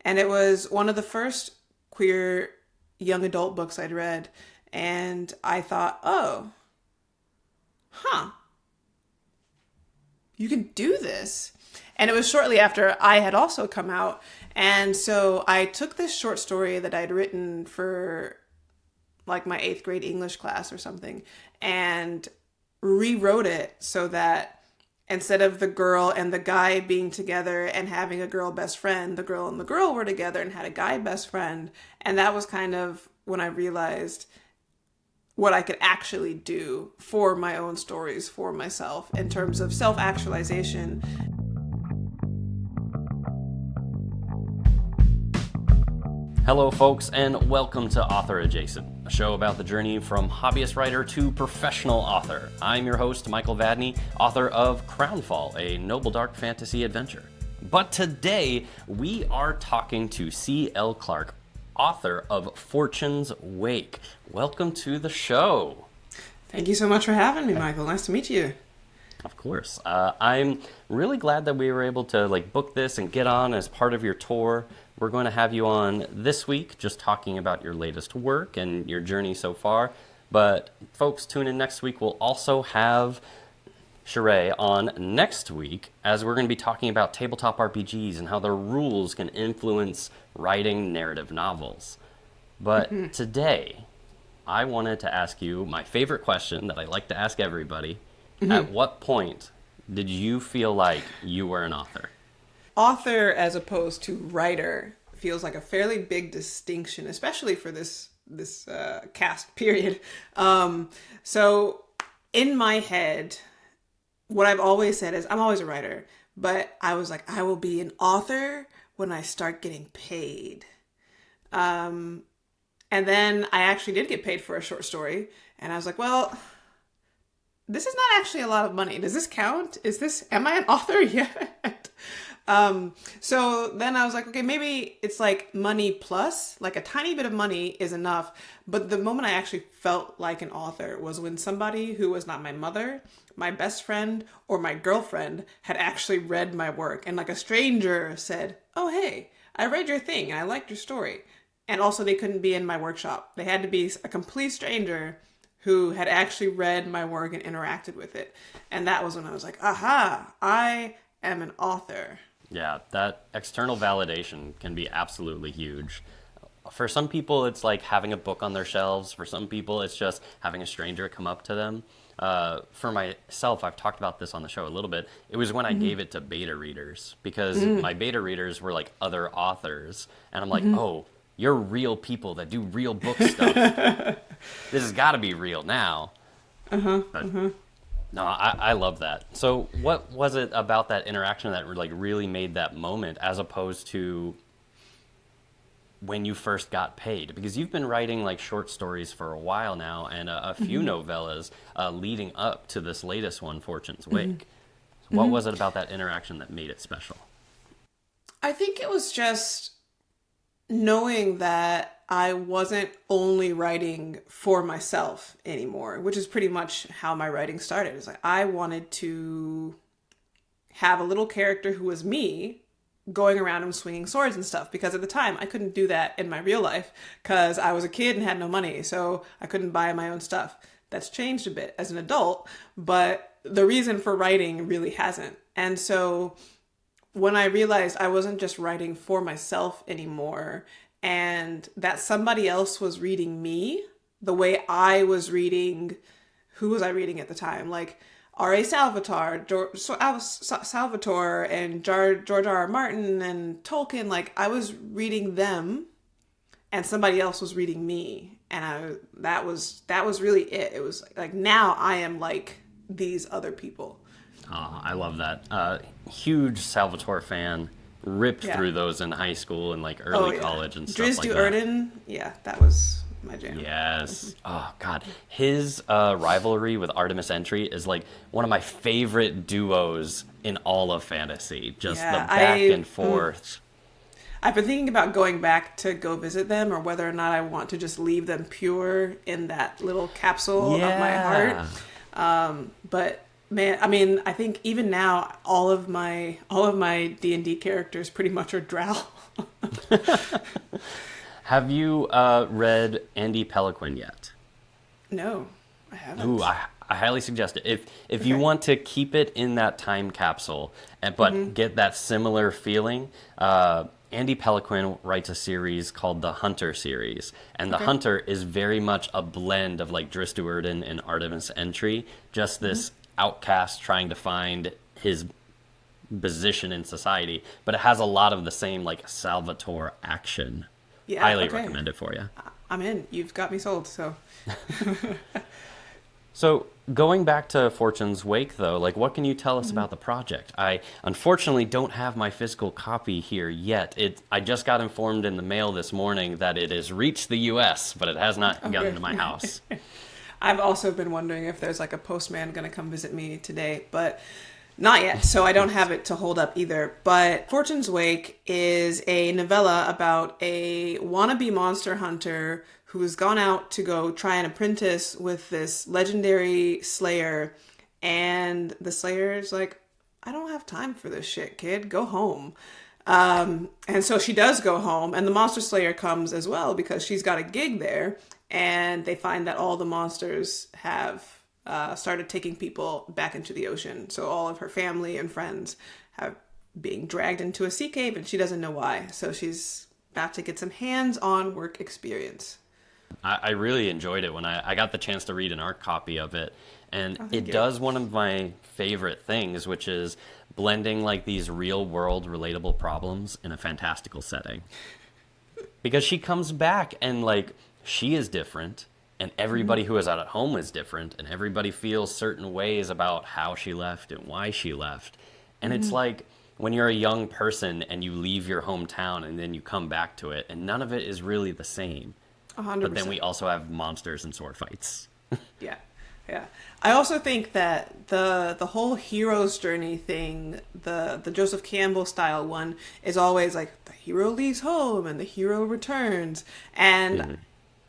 And it was one of the first queer young adult books I'd read. And I thought, oh, huh, you can do this. And it was shortly after I had also come out. And so I took this short story that I'd written for like my 8th grade English class or something and rewrote it so that instead of the girl and the guy being together and having a girl best friend, the girl and the girl were together and had a guy best friend. And that was kind of when I realized what I could actually do for my own stories, for myself, in terms of self-actualization. Hello, folks, and welcome to Author Adjacent, a show about the journey from hobbyist writer to professional author. I'm your host, Michael Vadney, author of Crownfall, a noble dark fantasy adventure. But today, we are talking to C.L. Clarke, author of Fortune's Wake. Welcome to the show. Thank you so much for having me, Michael. Nice to meet you. Of course. I'm really glad that we were able to book this and get on as part of your tour. We're going to have you on this week, just talking about your latest work and your journey so far. But folks, tune in next week. We'll also have Sheree on next week, as we're going to be talking about tabletop RPGs and how their rules can influence writing narrative novels. But today, I wanted to ask you my favorite question that I like to ask everybody. At what point did you feel like you were an author? Author as opposed to writer feels like a fairly big distinction, especially for this cast period. So in my head, what I've always said is I'm always a writer, but I was like, I will be an author when I start getting paid. And then I actually did get paid for a short story, and I was like, well, this is not actually a lot of money. Does this count? Am I an author yet? So then I was like, okay, maybe it's like money plus, like a tiny bit of money is enough. But the moment I actually felt like an author was when somebody who was not my mother, my best friend, or my girlfriend had actually read my work. And like a stranger said, oh, hey, I read your thing and I liked your story. And also they couldn't be in my workshop. They had to be a complete stranger who had actually read my work and interacted with it. And that was when I was like, aha, I am an author. Yeah, that external validation can be absolutely huge. For some people, it's like having a book on their shelves. For some people, it's just having a stranger come up to them. For myself, I've talked about this on the show a little bit. It was when I gave it to beta readers, because my beta readers were like other authors. And I'm like, oh, you're real people that do real book stuff. This has got to be real now. No, I love that. So what was it about that interaction that really made that moment, as opposed to when you first got paid? Because you've been writing short stories for a while now, and a few novellas leading up to this latest one, Fortune's Wake. So what was it about that interaction that made it special? I think it was just knowing that I wasn't only writing for myself anymore, which is pretty much how my writing started. It's like I wanted to have a little character who was me going around and swinging swords and stuff, because at the time I couldn't do that in my real life because I was a kid and had no money, so I couldn't buy my own stuff. That's changed a bit as an adult, but the reason for writing really hasn't. And so when I realized I wasn't just writing for myself anymore, and that somebody else was reading me the way I was reading, who was I reading at the time? Like R.A. Salvatore, Salvatore and George R.R. Martin and Tolkien. Like I was reading them and somebody else was reading me. And that was really it. It was like, now I am like these other people. Oh, I love that. Huge Salvatore fan. Ripped through those in high school and early college and stuff Driz like that. Erden, yeah, that was my jam. Yes. Oh, God. His rivalry with Artemis Entry is one of my favorite duos in all of fantasy. Just the back and forth. I've been thinking about going back to go visit them, or whether or not I want to just leave them pure in that little capsule of my heart. But man, I mean, I think even now all of my D&D characters pretty much are drow. Have you read Andy Peliquin yet? No, I haven't. Ooh, I highly suggest it. If you Okay. want to keep it in that time capsule, but get that similar feeling, Andy Peliquin writes a series called the Hunter series, and the Okay. Hunter is very much a blend of like Drizzt Do'Urden and Artemis Entry, just this outcast trying to find his position in society, but it has a lot of the same like Salvatore action. Yeah, Highly okay. recommend it for you. I'm in. You've got me sold, so. So going back to Fortune's Wake, though, like what can you tell us about the project? I unfortunately don't have my physical copy here yet. I just got informed in the mail this morning that it has reached the U.S., but it has not gotten to my house. I've also been wondering if there's like a postman going to come visit me today, but not yet. So I don't have it to hold up either. But Fortune's Wake is a novella about a wannabe monster hunter who's gone out to go try an apprentice with this legendary slayer. And the slayer is like, I don't have time for this shit, kid. Go home. And so she does go home, and the monster slayer comes as well because she's got a gig there. And they find that all the monsters have started taking people back into the ocean. So all of her family and friends have being dragged into a sea cave, and she doesn't know why. So she's about to get some hands-on work experience. I really enjoyed it when I got the chance to read an art copy of it. And it you. does one of my favorite things, which is blending like these real world relatable problems in a fantastical setting. Because she comes back and like she is different, and everybody who is out at home is different, and everybody feels certain ways about how she left and why she left. And it's like when you're a young person and you leave your hometown and then you come back to it, and none of it is really the same. 100%. But then we also have monsters and sword fights. Yeah. Yeah. I also think that the whole hero's journey thing, the Joseph Campbell style one, is always like the hero leaves home and the hero returns. And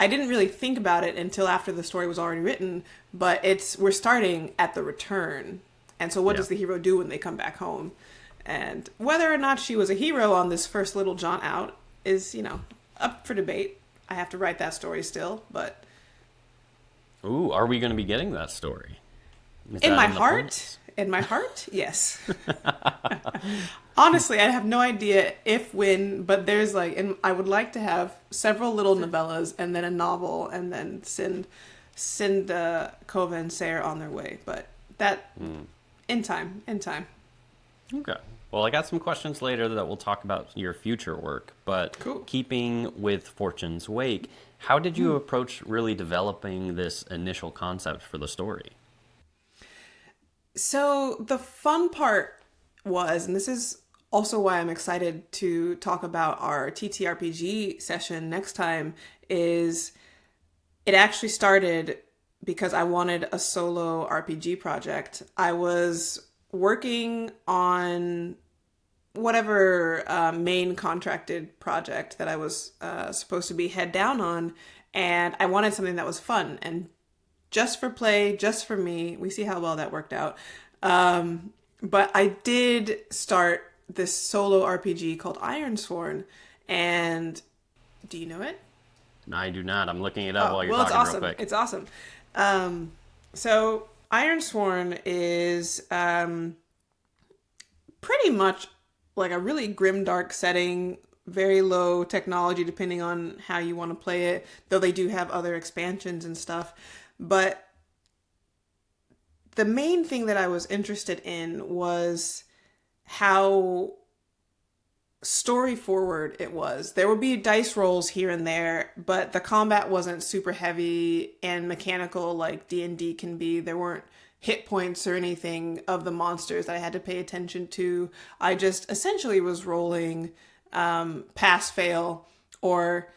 I didn't really think about it until after the story was already written, but we're starting at the return. And so what does the hero do when they come back home? And whether or not she was a hero on this first little jaunt out is, up for debate. I have to write that story still, but Ooh, are we going to be getting that story? Is in that my the heart, yes. Honestly, I have no idea if, when, but there's like, and I would like to have several little novellas and then a novel and then send Kova and Sayre on their way. But that, in time. Okay. Well, I got some questions later that we'll talk about your future work, but Cool. keeping with Fortune's Wake, how did you approach really developing this initial concept for the story? So the fun part was, and this is also why I'm excited to talk about our TTRPG session next time, is it actually started because I wanted a solo RPG project. I was working on whatever main contracted project that I was supposed to be head down on, and I wanted something that was fun and just for play, just for me. We see how well that worked out. But I did start this solo RPG called Ironsworn, and do you know it? I do not. I'm looking it up while you're Well, it's talking awesome. real quick. It's awesome. So Ironsworn is pretty much like a really grimdark setting, very low technology depending on how you want to play it, though they do have other expansions and stuff. But the main thing that I was interested in was how story forward it was. There would be dice rolls here and there, but the combat wasn't super heavy and mechanical like D&D can be. There weren't hit points or anything of the monsters that I had to pay attention to. I just essentially was rolling pass fail or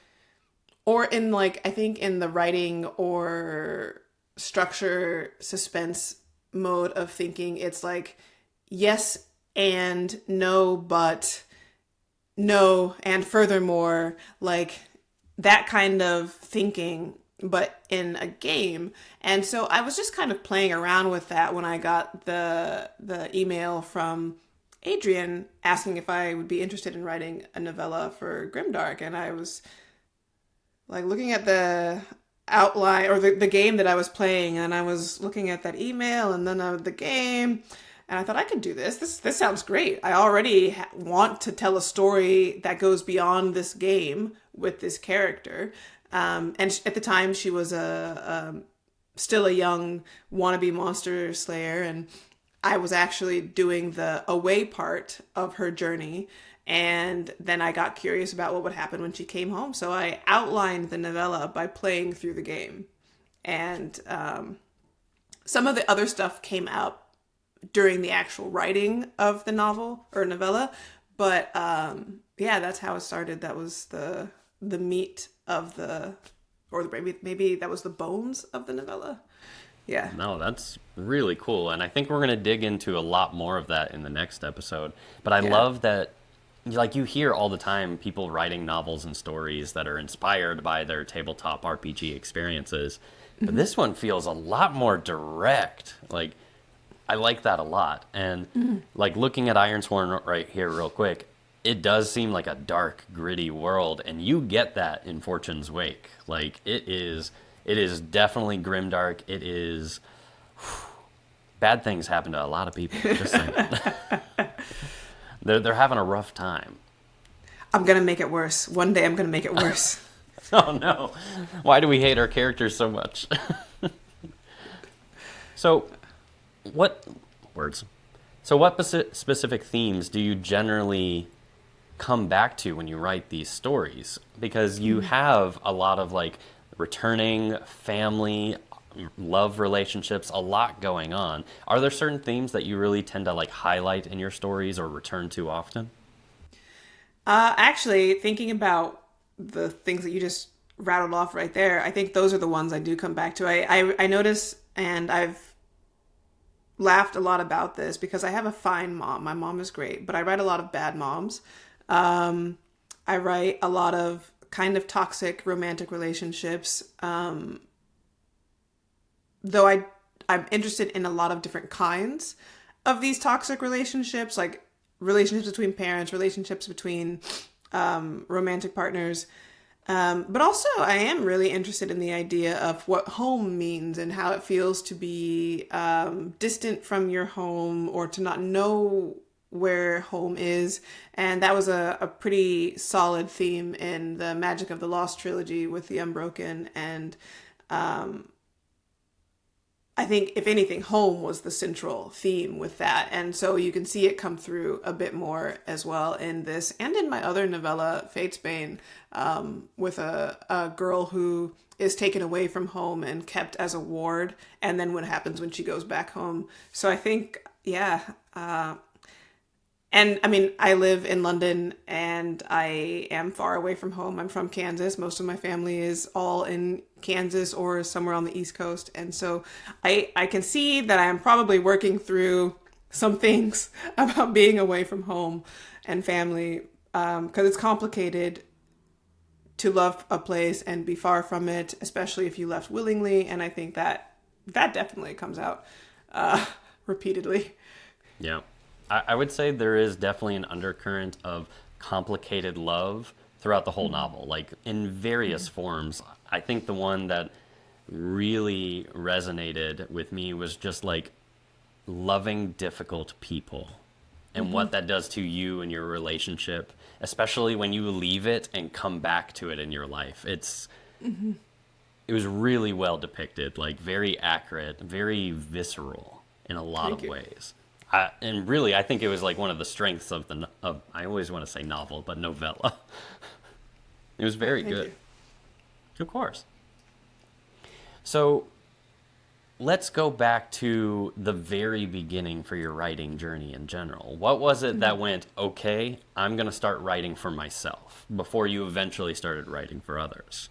in like, I think in the writing or structure suspense mode of thinking, it's like yes and no but no and furthermore, like that kind of thinking, but in a game. And so I was just kind of playing around with that when I got the email from Adrian asking if I would be interested in writing a novella for Grimdark, and I was like looking at the outline or the game that I was playing, and I was looking at that email and then the game, and I thought I could do this. This sounds great. I already want to tell a story that goes beyond this game with this character. And at the time, she was still a young wannabe monster slayer, and I was actually doing the away part of her journey. And then I got curious about what would happen when she came home. So I outlined the novella by playing through the game. And some of the other stuff came out during the actual writing of the novel or novella. But yeah, that's how it started. That was the meat of maybe that was the bones of the novella. Yeah. No, that's really cool. And I think we're going to dig into a lot more of that in the next episode. But I love that, like, you hear all the time people writing novels and stories that are inspired by their tabletop RPG experiences. But this one feels a lot more direct. Like, I like that a lot. And, like, looking at Ironsworn right here real quick, it does seem like a dark, gritty world. And you get that in Fortune's Wake. Like, it is definitely grimdark. It is... Bad things happen to a lot of people. Just saying. They're having a rough time. I'm going to make it worse. One day I'm going to make it worse. Oh, no. Why do we hate our characters so much? So, what specific themes do you generally come back to when you write these stories? Because you have a lot of, like, returning family, love relationships, a lot going on. Are there certain themes that you really tend to, like, highlight in your stories or return to often? Actually, thinking about the things that you just rattled off right there, I think those are the ones I do come back to. I notice, and I've laughed a lot about this because I have a fine mom. My mom is great, but I write a lot of bad moms. I write a lot of kind of toxic romantic relationships. Though I'm interested in a lot of different kinds of these toxic relationships, like relationships between parents, relationships between romantic partners. But also I am really interested in the idea of what home means and how it feels to be distant from your home or to not know where home is. And that was a pretty solid theme in the Magic of the Lost trilogy with the Unbroken. And I think, if anything, home was the central theme with that. And so you can see it come through a bit more as well in this and in my other novella, Fate's Bane, with a girl who is taken away from home and kept as a ward, and then what happens when she goes back home. So I think, yeah. And I mean, I live in London and I am far away from home. I'm from Kansas. Most of my family is all in Kansas or somewhere on the East Coast. And so I can see that I am probably working through some things about being away from home and family, because it's complicated to love a place and be far from it, especially if you left willingly. And I think that definitely comes out repeatedly. Yeah. I would say there is definitely an undercurrent of complicated love throughout the whole novel, like in various forms. I think the one that really resonated with me was just like loving difficult people and what that does to you and your relationship, especially when you leave it and come back to it in your life. It was really well depicted, like very accurate, very visceral in a lot of ways. And really, I think it was like one of the strengths of I always want to say novel, but novella. It was very good. Of course. So let's go back to the very beginning for your writing journey in general. What was it that went, okay, I'm going to start writing for myself, before you eventually started writing for others?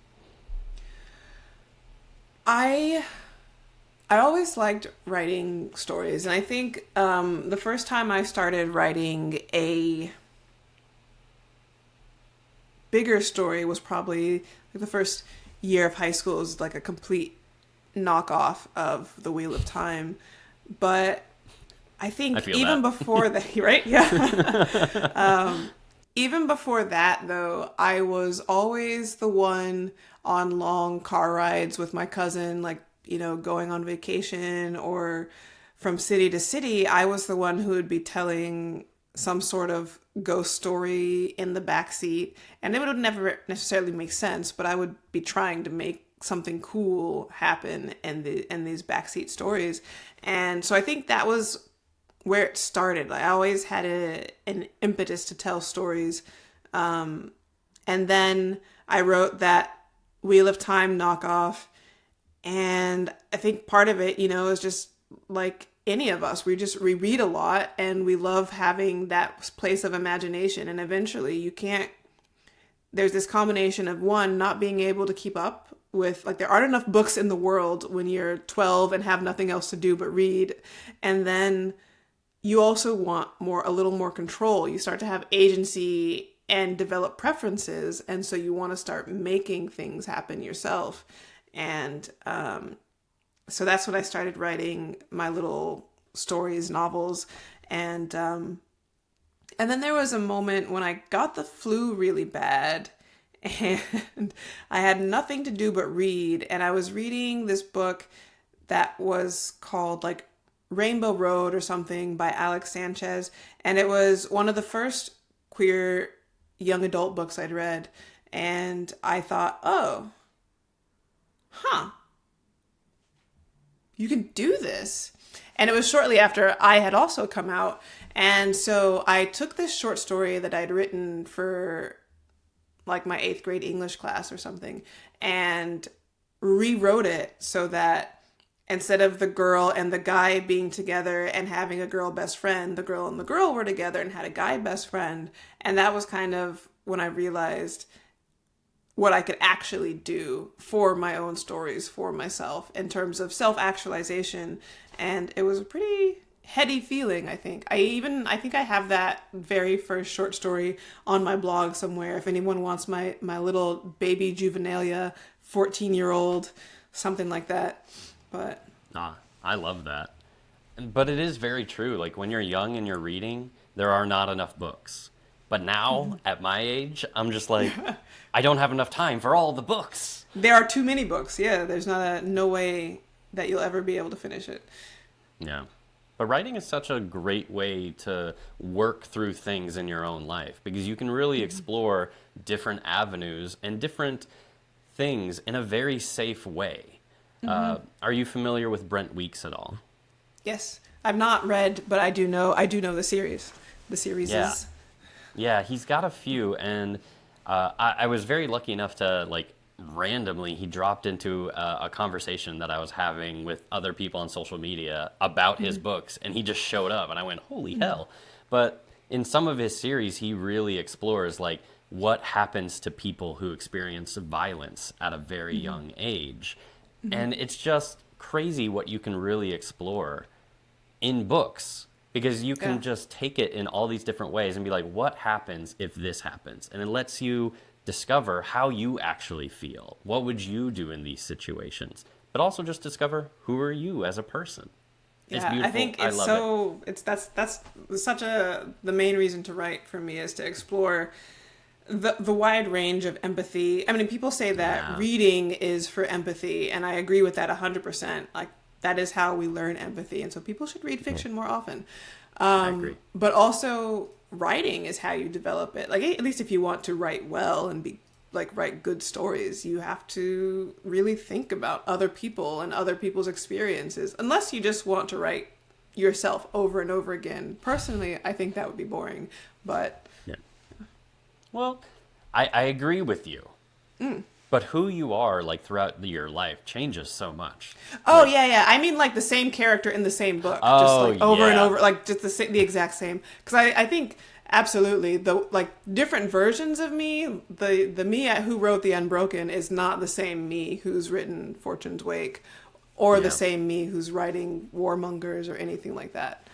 I always liked writing stories, and I think the first time I started writing a bigger story was probably like the first year of high school. It was like a complete knockoff of The Wheel of Time, but I I think feel even that. before that, right? Yeah. Even before that, though, I was always the one on long car rides with my cousin, like, going on vacation or from city to city. I was the one who would be telling some sort of ghost story in the backseat. And it would never necessarily make sense, but I would be trying to make something cool happen in these backseat stories. And so I think that was where it started. Like, I always had an impetus to tell stories. And then I wrote that Wheel of Time knockoff. And I think part of it, is just like any of us. We read a lot and we love having that place of imagination. And eventually there's this combination of, one, not being able to keep up with, like, there aren't enough books in the world when you're 12 and have nothing else to do but read. And then you also want a little more control. You start to have agency and develop preferences. And so you want to start making things happen yourself. And so that's when I started writing my little stories, novels. And then there was a moment when I got the flu really bad and I had nothing to do but read. And I was reading this book that was called, like, Rainbow Road or something by Alex Sanchez. And it was one of the first queer young adult books I'd read. And I thought, oh, you can do this. And it was shortly after I had also come out. And so I took this short story that I'd written for, like, my 8th grade English class or something, and rewrote it so that instead of the girl and the guy being together and having a girl best friend, the girl and the girl were together and had a guy best friend. And that was kind of when I realized what I could actually do for my own stories, for myself, in terms of self-actualization. And it was a pretty heady feeling, I think. I think I have that very first short story on my blog somewhere. If anyone wants my little baby juvenilia, 14-year-old, something like that. But I love that. But it is very true. Like, when you're young and you're reading, there are not enough books. But now, at my age, I'm just like, I don't have enough time for all the books. There are too many books. Yeah, there's no way that you'll ever be able to finish it. Yeah. But writing is such a great way to work through things in your own life, because you can really explore different avenues and different things in a very safe way. Are you familiar with Brent Weeks at all? Yes. I've not read, but I do know the series. The series is... Yeah, he's got a few, and I was very lucky enough to, like, randomly, he dropped into a conversation that I was having with other people on social media about his books, and he just showed up, and I went, holy hell. But in some of his series, he really explores, like, what happens to people who experience violence at a very young age. And it's just crazy what you can really explore in books, because you can just take it in all these different ways and be like, what happens if this happens? And it lets you discover how you actually feel. What would you do in these situations? But also just discover, who are you as a person? It's beautiful. I think that's such the main reason to write for me is to explore the wide range of empathy. I mean, people say that reading is for empathy, and I agree with that 100%. Like, that is how we learn empathy, and so people should read fiction more often. I agree. But also, writing is how you develop it. Like, at least if you want to write well and write good stories, you have to really think about other people and other people's experiences. Unless you just want to write yourself over and over again. Personally, I think that would be boring, but... Well, I agree with you. But who you are, like, throughout your life changes so much. Oh, like, yeah. I mean, like, the same character in the same book. Just, like, over and over. Like, just the exact same. Because I think, absolutely, different versions of me, the me who wrote The Unbroken is not the same me who's written Fortune's Wake, or the same me who's writing Warmongers or anything like that.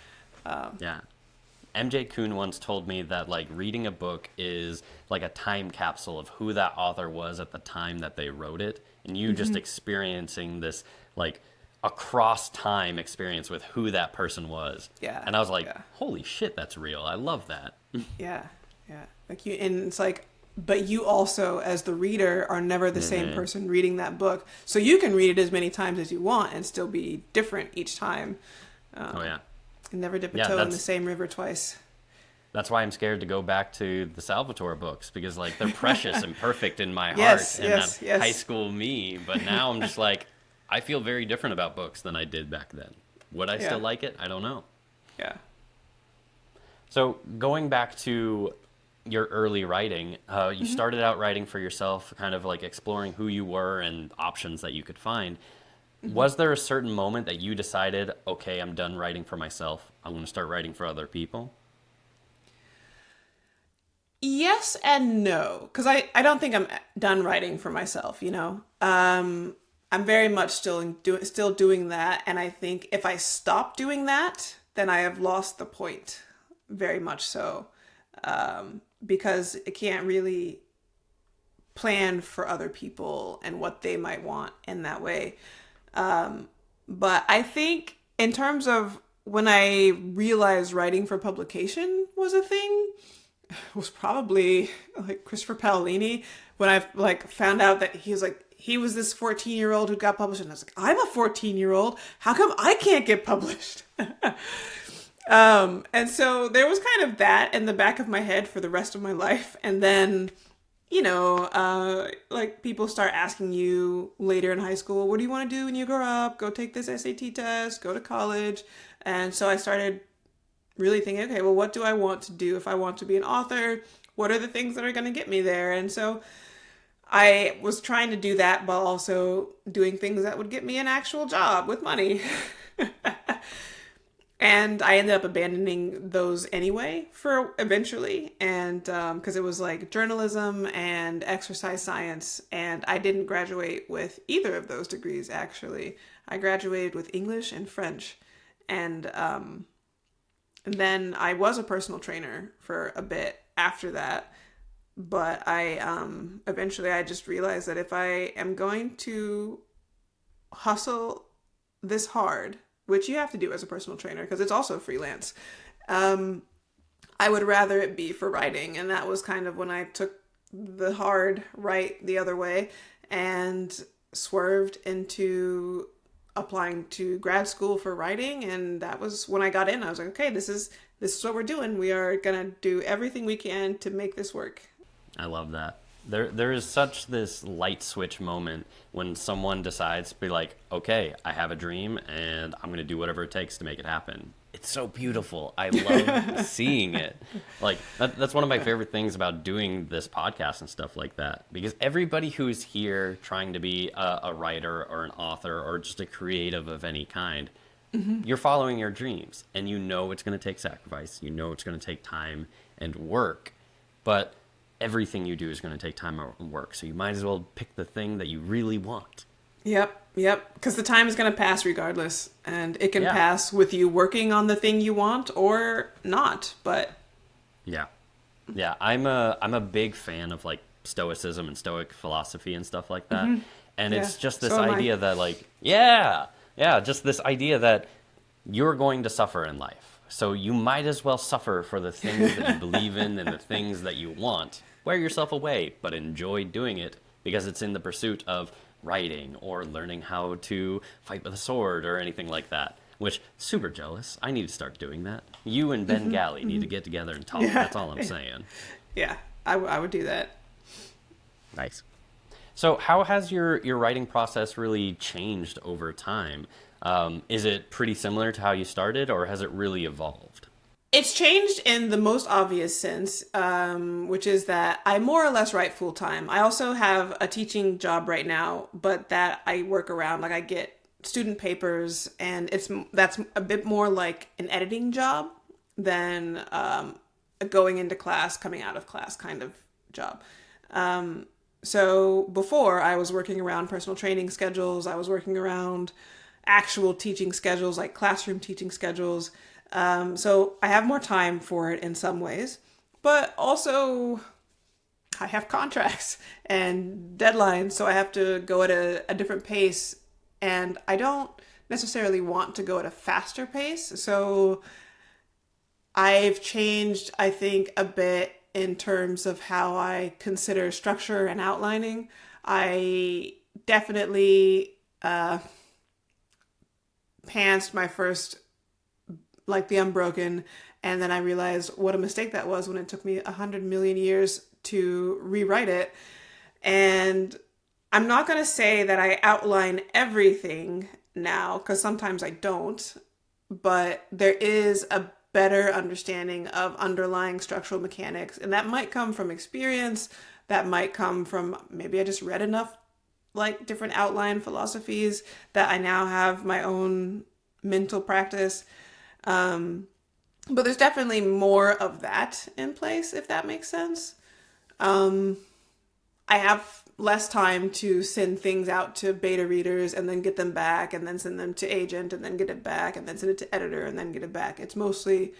MJ Kuhn once told me that, like, reading a book is like a time capsule of who that author was at the time that they wrote it, and you just experiencing this, like, across time experience with who that person was. Yeah. And I was like, Yeah. holy shit, that's real. I love that. Yeah. Yeah. Like and it's like, but you also, as the reader, are never the same person reading that book. So you can read it as many times as you want and still be different each time. Oh yeah. And never dip a Yeah, toe in the that's- same river twice. That's why I'm scared to go back to the Salvatore books, because like they're precious and perfect in my heart Yes, and yes, that yes. high school me. But now I'm just like, I feel very different about books than I did back then. Would I still Yeah. like it? I don't know. Yeah. So going back to your early writing, you started out writing for yourself, kind of like exploring who you were and options that you could find. Was there a certain moment that you decided, okay, I'm done writing for myself. I'm going to start writing for other people? Yes and no, because I don't think I'm done writing for myself, you know. I'm very much still doing that, and I think if I stop doing that, then I have lost the point, very much so, because I can't really plan for other people and what they might want in that way. But I think in terms of when I realized writing for publication was a thing, was probably like Christopher Paolini, when I like found out that he was this 14-year-old who got published, and I was like, I'm a 14-year-old. How come I can't get published? And so there was kind of that in the back of my head for the rest of my life. And then, you know, like people start asking you later in high school, what do you want to do when you grow up? Go take this SAT test, go to college. And so I started really thinking, okay, well, what do I want to do if I want to be an author? What are the things that are going to get me there? And so I was trying to do that while also doing things that would get me an actual job with money. And I ended up abandoning those anyway for eventually. And because it was like journalism and exercise science. And I didn't graduate with either of those degrees, actually. I graduated with English and French. And then I was a personal trainer for a bit after that. But I eventually I just realized that if I am going to hustle this hard, which you have to do as a personal trainer because it's also freelance, I would rather it be for writing. And that was kind of when I took the hard right the other way and swerved into applying to grad school for writing. And that was when I got in. I was like, okay, this is what we're doing. We are going to do everything we can to make this work. I love that. There is such this light switch moment when someone decides to be like, okay, I have a dream and I'm going to do whatever it takes to make it happen. It's so beautiful. I love seeing it. Like that's one of my favorite things about doing this podcast and stuff like that, because everybody who's here trying to be a writer or an author or just a creative of any kind, you're following your dreams and you know it's going to take sacrifice. You know it's going to take time and work, but everything you do is going to take time and work. So you might as well pick the thing that you really want. Yep. Because the time is going to pass regardless. And it can pass with you working on the thing you want or not. But yeah. I'm a big fan of like stoicism and stoic philosophy and stuff like that. And it's just this idea that like, just this idea that you're going to suffer in life. So you might as well suffer for the things that you believe in and the things that you want. Wear yourself away, but enjoy doing it because it's in the pursuit of writing or learning how to fight with a sword or anything like that, which, super jealous. I need to start doing that. You and Ben Galley need to get together and talk. That's all I'm saying. Yeah, I would do that. Nice. So how has your writing process really changed over time? Is it pretty similar to how you started, or has it really evolved? It's changed in the most obvious sense, which is that I more or less write full time. I also have a teaching job right now, but that I work around. Like I get student papers, and that's a bit more like an editing job than a going into class, coming out of class kind of job. So before I was working around personal training schedules, I was working around actual teaching schedules, like classroom teaching schedules. So I have more time for it in some ways, but also I have contracts and deadlines, so I have to go at a different pace. And I don't necessarily want to go at a faster pace. So I've changed, I think, a bit in terms of how I consider structure and outlining. I definitely pantsed my first, like the Unbroken, and then I realized what a mistake that was when it took me 100 million years to rewrite it. And I'm not going to say that I outline everything now, because sometimes I don't, but there is a better understanding of underlying structural mechanics, and that might come from experience, that might come from maybe I just read enough like different outline philosophies that I now have my own mental practice. But there's definitely more of that in place, if that makes sense. I have less time to send things out to beta readers and then get them back and then send them to agent and then get it back and then send it to editor and then get it back. It's mostly,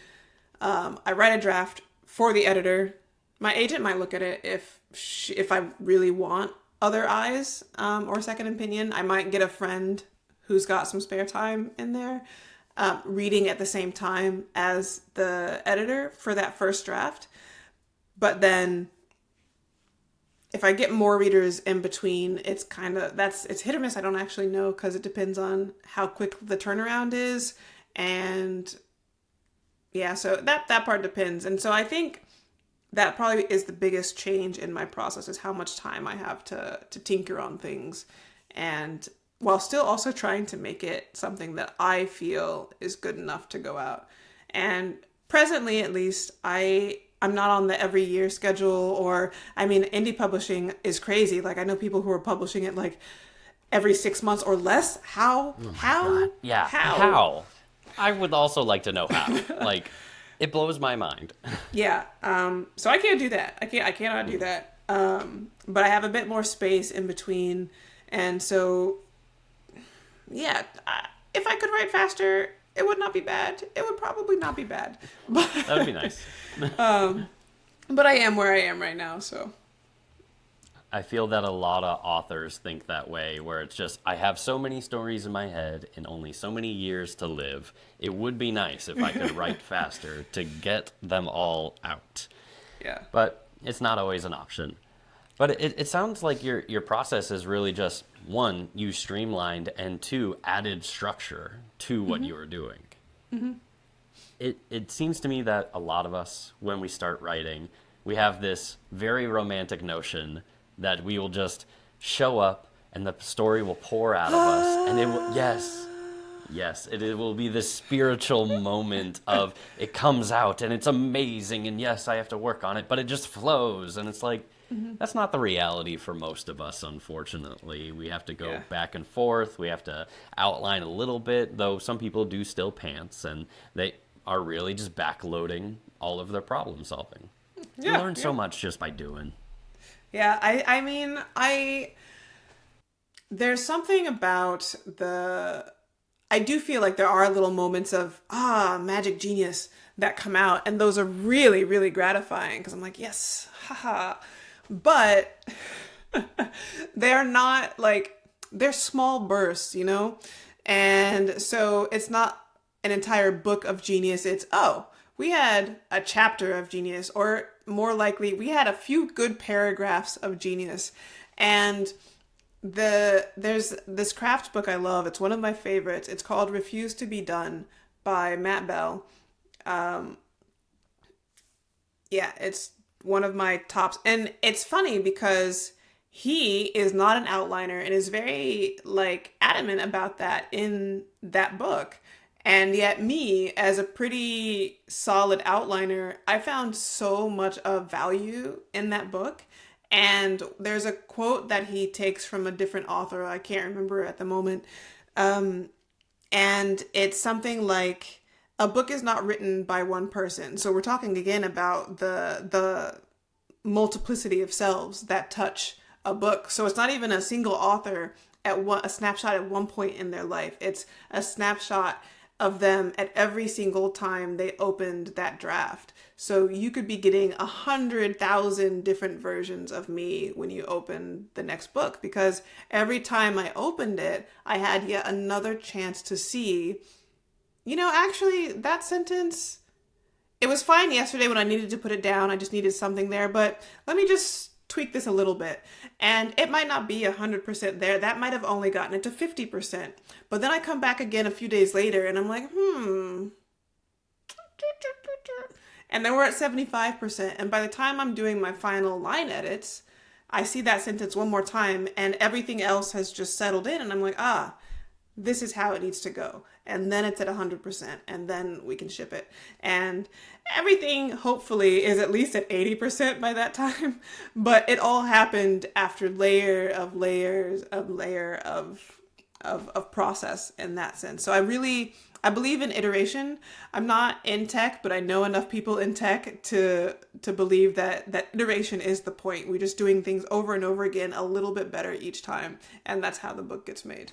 I write a draft for the editor. My agent might look at it if I really want other eyes or second opinion. I might get a friend who's got some spare time in there reading at the same time as the editor for that first draft. But then if I get more readers in between, it's it's hit or miss. I don't actually know, because it depends on how quick the turnaround is. And yeah, so that part depends. And so I think that probably is the biggest change in my process, is how much time I have to tinker on things, and while still also trying to make it something that I feel is good enough to go out. And presently, at least, I'm not on the every year schedule, or, I mean, indie publishing is crazy. Like, I know people who are publishing it like every 6 months or less. How? How? Yeah. How? I would also like to know how. Like, it blows my mind. Yeah. So I can't do that. I cannot do that. But I have a bit more space in between. And so, yeah, if I could write faster, it would not be bad. It would probably not be bad. But, That would be nice. but I am where I am right now, so. I feel that a lot of authors think that way, where it's just, I have so many stories in my head and only so many years to live. It would be nice if I could write faster to get them all out. Yeah. But it's not always an option. But it sounds like your process is really just, one, you streamlined, and two, added structure to what you were doing. Mm-hmm. It seems to me that a lot of us, when we start writing, we have this very romantic notion that we will just show up and the story will pour out of us, and it will, yes, it will be this spiritual moment of it comes out and it's amazing, and yes, I have to work on it, but it just flows, and it's like, that's not the reality for most of us, unfortunately. We have to go back and forth. We have to outline a little bit, though some people do still pants, and they are really just backloading all of their problem solving. You learn so much just by doing. Yeah, I mean, there's something about I do feel like there are little moments of, magic genius that come out, and those are really, really gratifying, because I'm like, yes, haha. But they're not like, they're small bursts, you know? And so it's not an entire book of genius. It's, we had a chapter of genius, or more likely, we had a few good paragraphs of genius. And there's this craft book I love. It's one of my favorites. It's called Refuse to Be Done by Matt Bell. It's one of my tops. And it's funny because he is not an outliner and is very adamant about that in that book. And yet me, as a pretty solid outliner, I found so much of value in that book. And there's a quote that he takes from a different author. I can't remember at the moment. And it's something like, a book is not written by one person. So we're talking again about the multiplicity of selves that touch a book. So it's not even a single author a snapshot at one point in their life. It's a snapshot of them at every single time they opened that draft. So you could be getting 100,000 different versions of me when you open the next book, because every time I opened it, I had yet another chance to see, actually that sentence, it was fine yesterday when I needed to put it down. I just needed something there, but let me just tweak this a little bit. And it might not be 100% there. That might have only gotten it to 50%. But then I come back again a few days later and I'm like, And then we're at 75%. And by the time I'm doing my final line edits, I see that sentence one more time and everything else has just settled in. And I'm like, this is how it needs to go. And then it's at 100%. And then we can ship it. And everything hopefully is at least at 80% by that time. But it all happened after layer of process in that sense. So I believe in iteration. I'm not in tech, but I know enough people in tech to believe that iteration is the point. We're just doing things over and over again, a little bit better each time. And that's how the book gets made.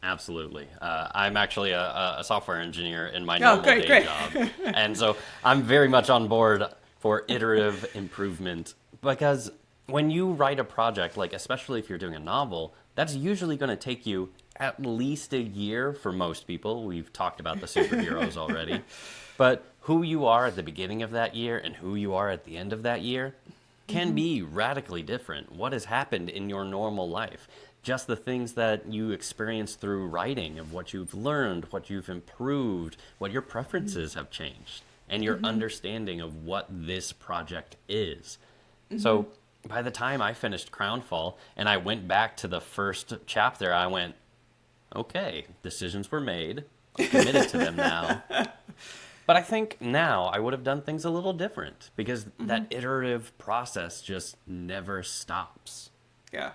Absolutely. I'm actually a software engineer in my normal day job. And so I'm very much on board for iterative improvement, because when you write a project, like especially if you're doing a novel, that's usually going to take you at least a year for most people. We've talked about the superheroes already. But who you are at the beginning of that year and who you are at the end of that year can be radically different. What has happened in your normal life? Just the things that you experience through writing, of what you've learned, what you've improved, what your preferences have changed, and your understanding of what this project is. So by the time I finished Crownfall and I went back to the first chapter, I went, okay, decisions were made. I'm committed to them now. But I think now I would have done things a little different, because that iterative process just never stops. Yeah.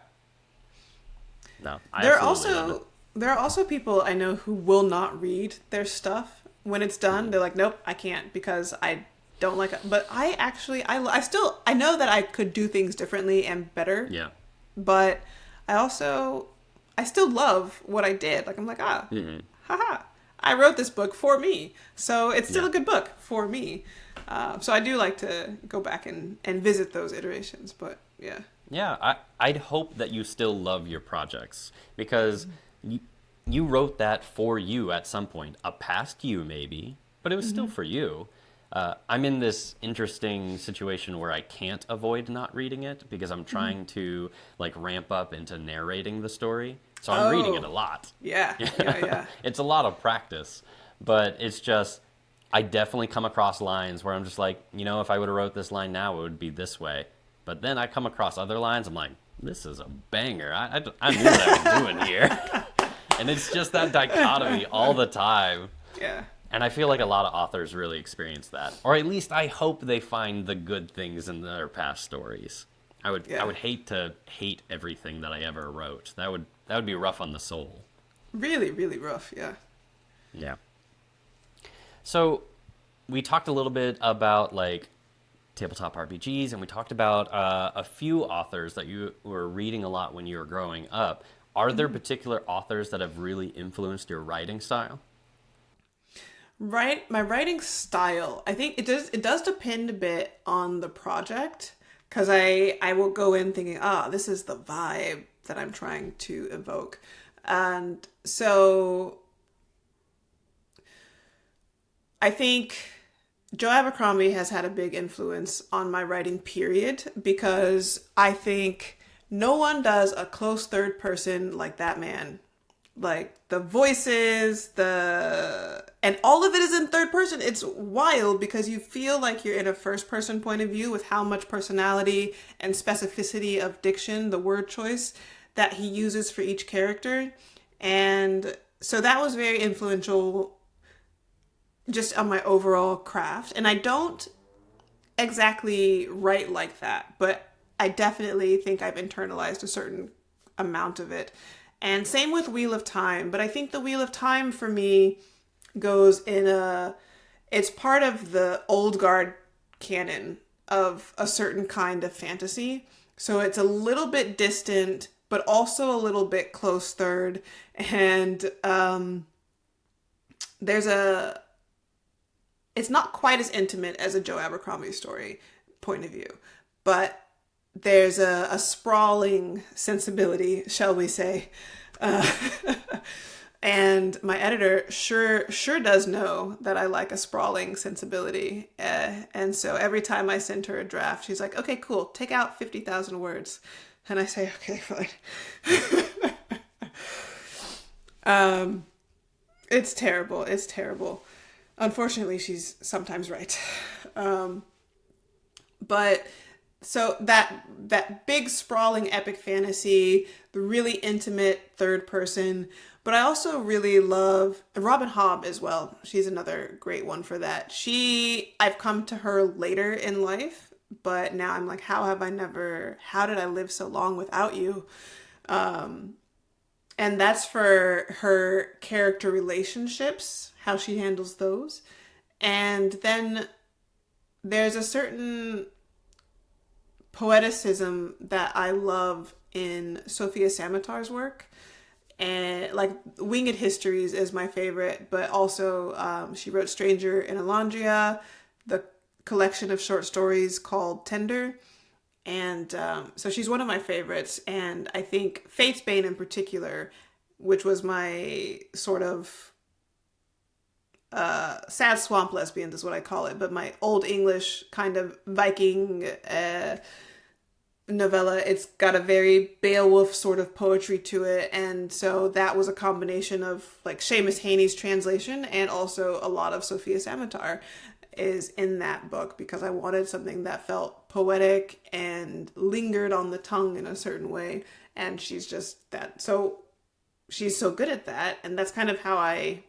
No, there are also people I know who will not read their stuff when it's done. They're like, nope, I can't, because I don't like it. But I actually, I know that I could do things differently and better. Yeah. But I still love what I did. Like, I'm like, haha, I wrote this book for me. So it's still a good book for me. So I do like to go back and visit those iterations, but yeah. Yeah, I'd hope that you still love your projects, because you wrote that for you at some point, a past you maybe, but it was still for you. I'm in this interesting situation where I can't avoid not reading it, because I'm trying to ramp up into narrating the story. So I'm reading it a lot. Yeah. It's a lot of practice, but it's just, I definitely come across lines where I'm just like, if I would have wrote this line now, it would be this way. But then I come across other lines, I'm like, this is a banger. I knew what I was doing here. And it's just that dichotomy all the time. Yeah. And I feel like a lot of authors really experience that. Or at least I hope they find the good things in their past stories. I would hate to hate everything that I ever wrote. That would be rough on the soul. Really, really rough, yeah. Yeah. So we talked a little bit about tabletop RPGs, and we talked about a few authors that you were reading a lot when you were growing up. Are there particular authors that have really influenced your writing style? My writing style, I think it does depend a bit on the project, because I will go in thinking, this is the vibe that I'm trying to evoke. And so I think Joe Abercrombie has had a big influence on my writing, period, because I think no one does a close third person like that man. Like, the voices, and all of it is in third person. It's wild, because you feel like you're in a first person point of view with how much personality and specificity of diction, the word choice that he uses for each character. And so that was very influential just on my overall craft. And I don't exactly write like that, but I definitely think I've internalized a certain amount of it. And same with Wheel of Time, but I think the Wheel of Time for me goes it's part of the old guard canon of a certain kind of fantasy. So it's a little bit distant, but also a little bit close third. And there's a, it's not quite as intimate as a Joe Abercrombie story point of view, but there's a sprawling sensibility, shall we say. Uh, and my editor sure does know that I like a sprawling sensibility. And so every time I send her a draft, she's like, okay, cool, take out 50,000 words. And I say, okay, fine. It's terrible. It's terrible. Unfortunately, she's sometimes right. But so that big sprawling epic fantasy, the really intimate third person, but I also really love Robin Hobb as well. She's another great one for that. I've come to her later in life, but now I'm like, how did I live so long without you? And that's for her character relationships, how she handles those. And then there's a certain poeticism that I love in Sophia Samatar's work. And like Winged Histories is my favorite, but also she wrote Stranger in Alondria, the collection of short stories called Tender. And so she's one of my favorites. And I think Fate's Bane in particular, which was my sort of sad swamp lesbians is what I call it, but my old English kind of Viking novella. It's got a very Beowulf sort of poetry to it. And so that was a combination of like Seamus Heaney's translation and also a lot of Sophia Samatar is in that book because I wanted something that felt poetic and lingered on the tongue in a certain way. And she's just that. So she's so good at that. And that's kind of how I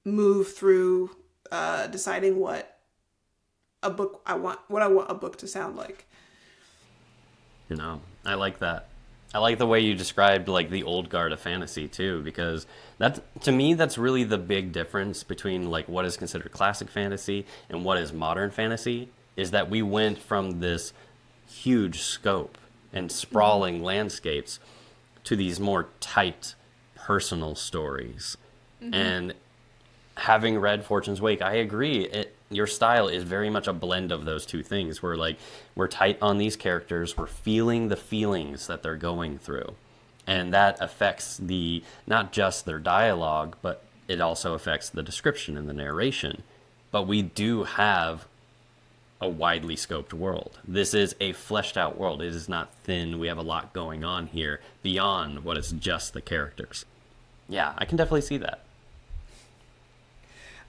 move through deciding what I want a book to sound like. You know, I like that. I like the way you described like the old guard of fantasy too, because that to me that's really the big difference between like what is considered classic fantasy and what is modern fantasy is that we went from this huge scope and sprawling landscapes to these more tight personal stories. Mm-hmm. And having read Fortune's Wake, I agree. Your style is very much a blend of those two things. We're tight on these characters. We're feeling the feelings that they're going through. And that affects not just their dialogue, but it also affects the description and the narration. But we do have a widely scoped world. This is a fleshed out world. It is not thin. We have a lot going on here beyond what is just the characters. Yeah, I can definitely see that.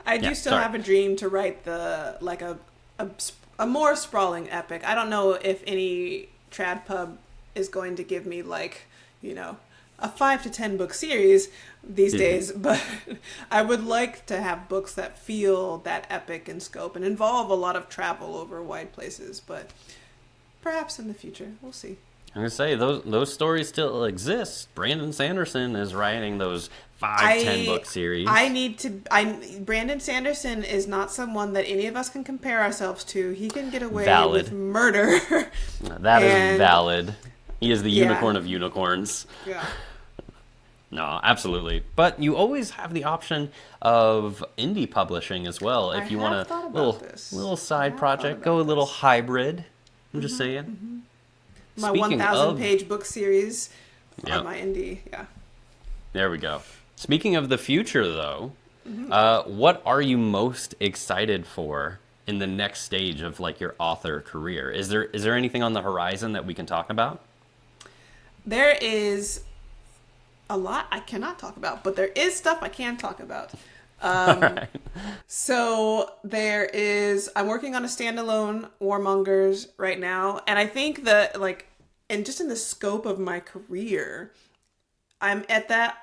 I do still have a dream to write a more sprawling epic. I don't know if any trad pub is going to give me a 5 to 10 book series these days, but I would like to have books that feel that epic in scope and involve a lot of travel over wide places, but perhaps in the future. We'll see. I'm going to say, those stories still exist. Brandon Sanderson is writing those 5-10 book series. Brandon Sanderson is not someone that any of us can compare ourselves to. He can get away with murder. That is valid. He is the unicorn of unicorns. Yeah. No, absolutely. But you always have the option of indie publishing as well. If you want a little side project, go a little hybrid. I'm just saying. Mm-hmm. My 1,000-page book series on my indie. Yeah. There we go. Speaking of the future, though, what are you most excited for in the next stage of like your author career? Is there anything on the horizon that we can talk about? There is a lot I cannot talk about, but there is stuff I can talk about. Right. So I'm working on a standalone Warmongers right now, and I think that and just in the scope of my career, I'm at that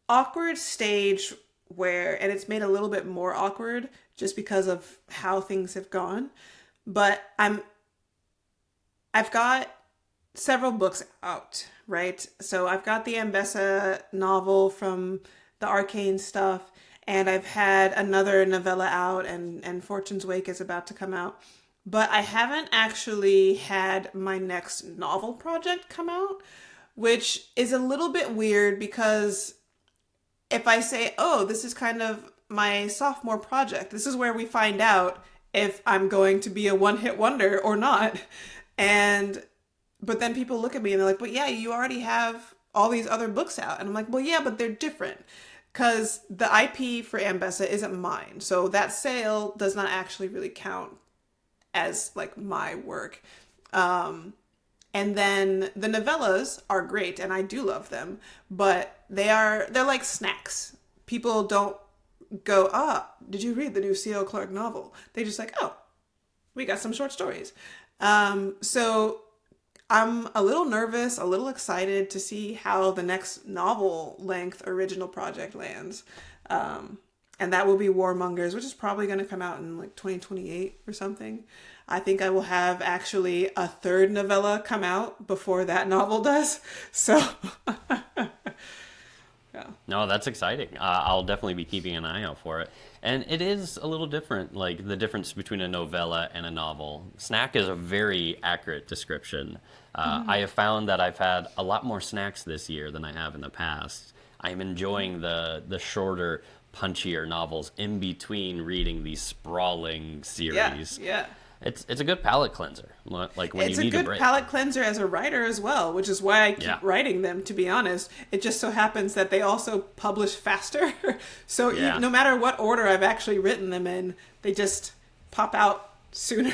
awkward stage where, and it's made a little bit more awkward just because of how things have gone, but I've got several books out, right? So I've got the Ambessa novel from the Arcane stuff, and I've had another novella out, and Fortune's Wake is about to come out. But I haven't actually had my next novel project come out, which is a little bit weird because if I say, oh, this is kind of my sophomore project, this is where we find out if I'm going to be a one-hit wonder or not. And but then people look at me and they're like, but yeah, you already have all these other books out. And I'm like, well, yeah, but they're different. Because the IP for Ambessa isn't mine. So that sale does not actually really count as like my work. And then the novellas are great and I do love them, but they're like snacks. People don't go, did you read the new C.L. Clarke novel? They just like, oh, we got some short stories. So I'm a little nervous, a little excited to see how the next novel length original project lands. And that will be Warmongers, which is probably going to come out in like 2028 or something. I think I will have actually a third novella come out before that novel does. So, yeah. No, that's exciting. I'll definitely be keeping an eye out for it. And it is a little different, like the difference between a novella and a novel. Snack is a very accurate description. I have found that I've had a lot more snacks this year than I have in the past. I'm enjoying the shorter, punchier novels in between reading these sprawling series. Yeah. It's a good palate cleanser. Like when you need a break. It's a good palate cleanser as a writer as well, which is why I keep writing them, to be honest. It just so happens that they also publish faster. So no matter what order I've actually written them in, they just pop out sooner.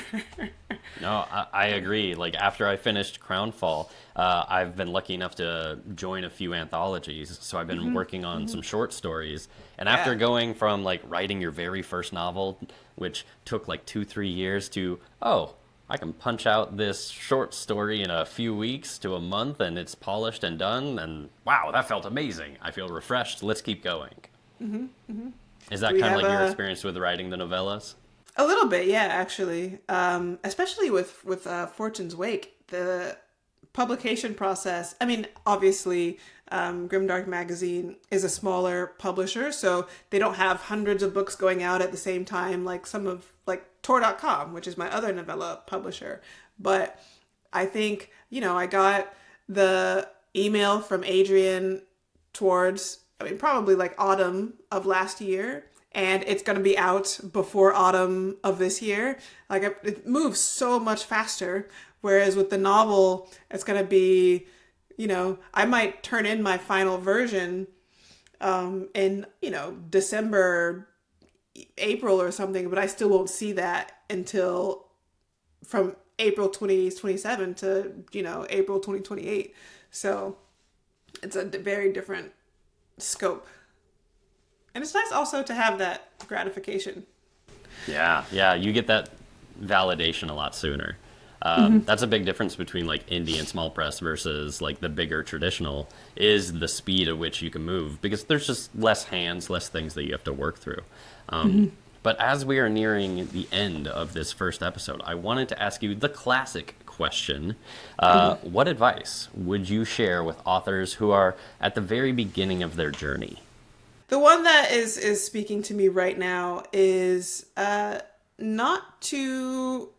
No, I agree. Like after I finished Crownfall, I've been lucky enough to join a few anthologies. So I've been working on some short stories. And after going from like writing your very first novel, which took like 2-3 years, to, I can punch out this short story in a few weeks to a month and it's polished and done. And wow, that felt amazing. I feel refreshed. Let's keep going. Is that kind of like your experience with writing the novellas? A little bit, yeah, actually. Especially with Fortune's Wake, the publication process. I mean, obviously, Grimdark magazine is a smaller publisher, so they don't have hundreds of books going out at the same time, like some of like Tor.com, which is my other novella publisher. But I think, I got the email from Adrian towards, probably like autumn of last year. And it's going to be out before autumn of this year. Like it moves so much faster. Whereas with the novel, it's going to be, I might turn in my final version in, December, April or something, but I still won't see that until from April 2027 to, April 2028. So it's a very different scope. And it's nice also to have that gratification. Yeah, you get that validation a lot sooner. That's a big difference between like indie and small press versus like the bigger traditional, is the speed at which you can move, because there's just less hands, less things that you have to work through. But as we are nearing the end of this first episode, I wanted to ask you the classic question. What advice would you share with authors who are at the very beginning of their journey? The one that is speaking to me right now is not to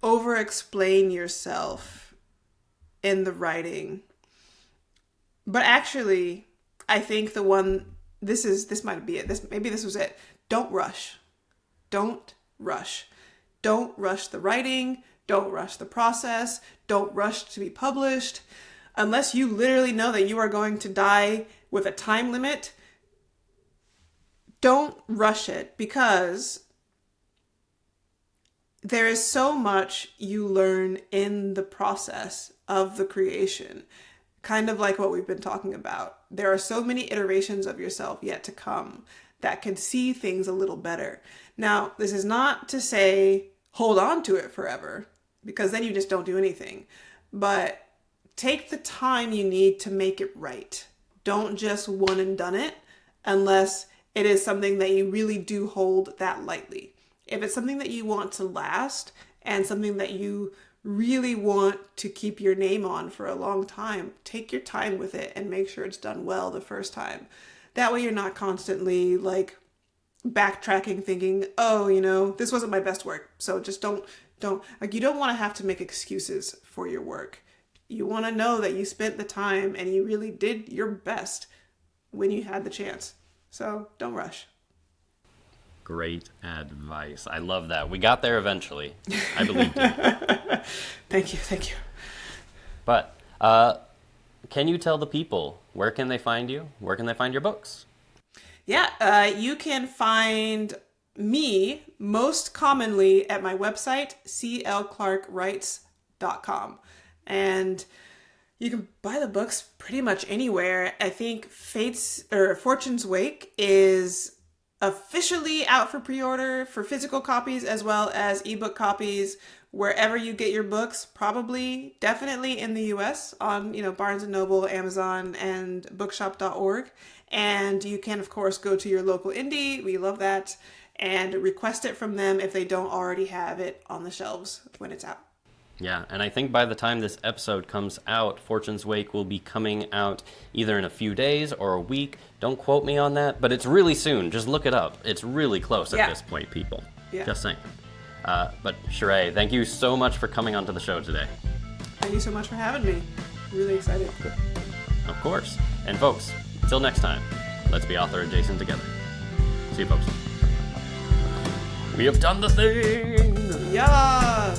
over-explain yourself in the writing. But actually, I think the one, this might be it. Maybe this was it. Don't rush. Don't rush. Don't rush the writing. Don't rush the process. Don't rush to be published. Unless you literally know that you are going to die with a time limit, don't rush it, because there is so much you learn in the process of the creation. Kind of like what we've been talking about. There are so many iterations of yourself yet to come that can see things a little better. Now, this is not to say hold on to it forever, because then you just don't do anything. But take the time you need to make it right. Don't just one and done it unless it is something that you really do hold that lightly. If it's something that you want to last and something that you really want to keep your name on for a long time, take your time with it and make sure it's done well the first time. That way you're not constantly like backtracking thinking, this wasn't my best work. So just don't you don't want to have to make excuses for your work. You want to know that you spent the time and you really did your best. when you had the chance. So don't rush. Great advice. I love that. We got there eventually. I believed you. Thank you. But can you tell the people, where can they find you? Where can they find your books? Yeah, you can find me most commonly at my website, clclarkwrites.com. And you can buy the books pretty much anywhere. I think Fortune's Wake is officially out for pre-order for physical copies as well as ebook copies wherever you get your books, probably definitely in the US on, Barnes & Noble, Amazon, and bookshop.org. And you can, of course, go to your local indie. We love that. And request it from them if they don't already have it on the shelves when it's out. Yeah, and I think by the time this episode comes out, Fortune's Wake will be coming out either in a few days or a week. Don't quote me on that, but it's really soon. Just look it up. It's really close at this point, people. Yeah. Just saying. But Sheree, thank you so much for coming onto the show today. Thank you so much for having me. Really excited. Of course. And folks, until next time, let's be author adjacent together. See you, folks. We have done the thing! Yeah!